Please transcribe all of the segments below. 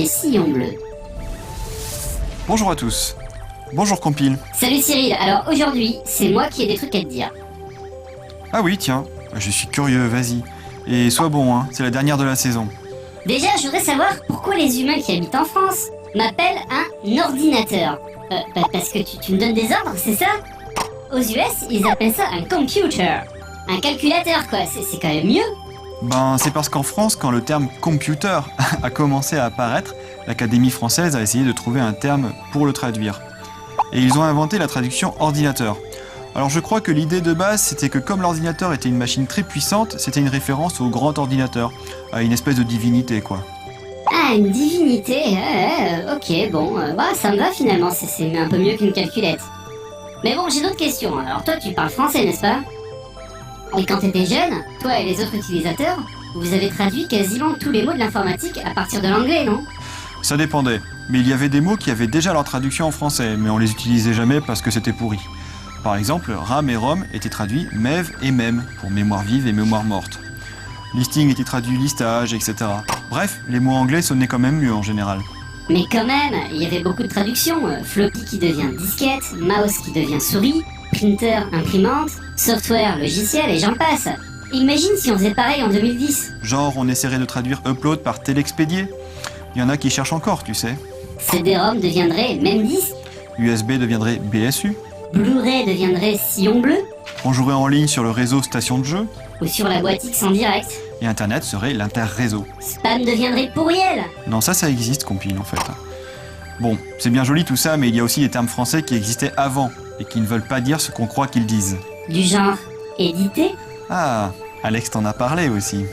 et sillon bleu. Bonjour à tous. Bonjour Compile. Salut Cyril, alors aujourd'hui, c'est moi qui ai des trucs à te dire. Ah oui, tiens, je suis curieux, vas-y. Et sois bon, hein, c'est la dernière de la saison. Déjà, je voudrais savoir pourquoi les humains qui habitent en France m'appellent un ordinateur. Parce que tu me donnes des ordres, c'est ça? Aux US, ils appellent ça un computer. Un calculateur, quoi, c'est quand même mieux. Ben, c'est parce qu'en France, quand le terme computer a commencé à apparaître, l'Académie française a essayé de trouver un terme pour le traduire. Et ils ont inventé la traduction ordinateur. Alors je crois que l'idée de base, c'était que comme l'ordinateur était une machine très puissante, c'était une référence au grand ordinateur, à une espèce de divinité, quoi. Ah, une divinité, ok, bon, ça me va finalement, c'est un peu mieux qu'une calculette. Mais bon, j'ai d'autres questions. Alors toi, tu parles français, n'est-ce pas? Et quand t'étais jeune, toi et les autres utilisateurs, vous avez traduit quasiment tous les mots de l'informatique à partir de l'anglais, non? Ça dépendait, mais il y avait des mots qui avaient déjà leur traduction en français, mais on les utilisait jamais parce que c'était pourri. Par exemple, RAM et ROM étaient traduits MEV et MEM, pour mémoire vive et mémoire morte. Listing était traduit listage, etc. Bref, les mots anglais sonnaient quand même mieux en général. Mais quand même, il y avait beaucoup de traductions. Floppy qui devient disquette, mouse qui devient souris, printer, imprimante, software, logiciel et j'en passe. Imagine si on faisait pareil en 2010. Genre, on essaierait de traduire upload par télexpédié. Il y en a qui cherchent encore, tu sais. CD-ROM deviendrait même disque. USB deviendrait BSU. Blu-ray deviendrait sillon bleu. On jouerait en ligne sur le réseau station de jeu. Ou sur la boîte X en direct. Et Internet serait l'interréseau. Spam deviendrait pourriel. Non, ça existe, Compile, en fait. Bon, c'est bien joli tout ça, mais il y a aussi des termes français qui existaient avant et qui ne veulent pas dire ce qu'on croit qu'ils disent. Du genre édité. Ah, Alex t'en a parlé aussi.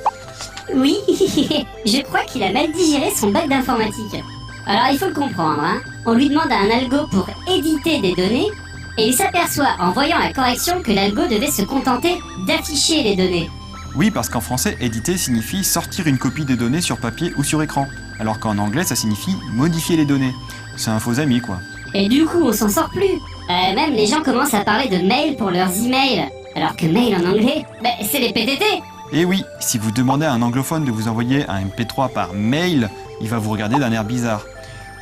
Oui, je crois qu'il a mal digéré son bac d'informatique. Alors il faut le comprendre, hein. On lui demande à un algo pour éditer des données, et il s'aperçoit en voyant la correction que l'algo devait se contenter d'afficher les données. Oui, parce qu'en français, éditer signifie sortir une copie des données sur papier ou sur écran, alors qu'en anglais, ça signifie modifier les données. C'est un faux ami, quoi. Et du coup, on s'en sort plus. Même les gens commencent à parler de mail pour leurs emails, alors que mail en anglais, c'est les PTT. Et oui, si vous demandez à un anglophone de vous envoyer un MP3 par mail, il va vous regarder d'un air bizarre.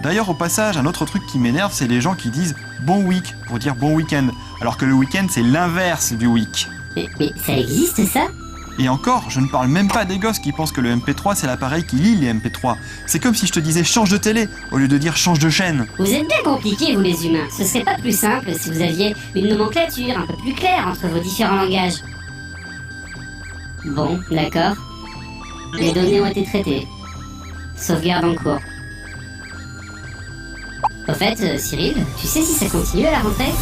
D'ailleurs, au passage, un autre truc qui m'énerve, c'est les gens qui disent « bon week » pour dire « bon week-end », alors que le week-end, c'est l'inverse du week. Mais ça existe, ça? Et encore, je ne parle même pas des gosses qui pensent que le MP3, c'est l'appareil qui lit les MP3. C'est comme si je te disais « change de télé » au lieu de dire « change de chaîne ». Vous êtes bien compliqués, vous les humains. Ce serait pas plus simple si vous aviez une nomenclature un peu plus claire entre vos différents langages. Bon, d'accord. Les données ont été traitées. Sauvegarde en cours. Au fait, Cyril, tu sais si ça continue à la rentrée?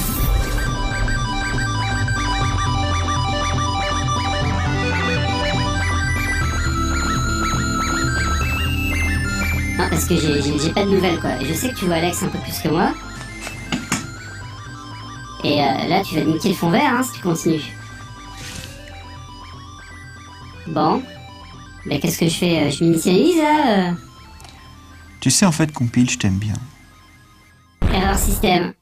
Non, parce que j'ai pas de nouvelles, quoi. Et je sais que tu vois Alex un peu plus que moi. Et là, tu vas te niquer le fond vert, hein, si tu continues. Bon. Mais qu'est-ce que je fais? Je m'initialise, là Tu sais, en fait, Compile, je t'aime bien. Erreur système.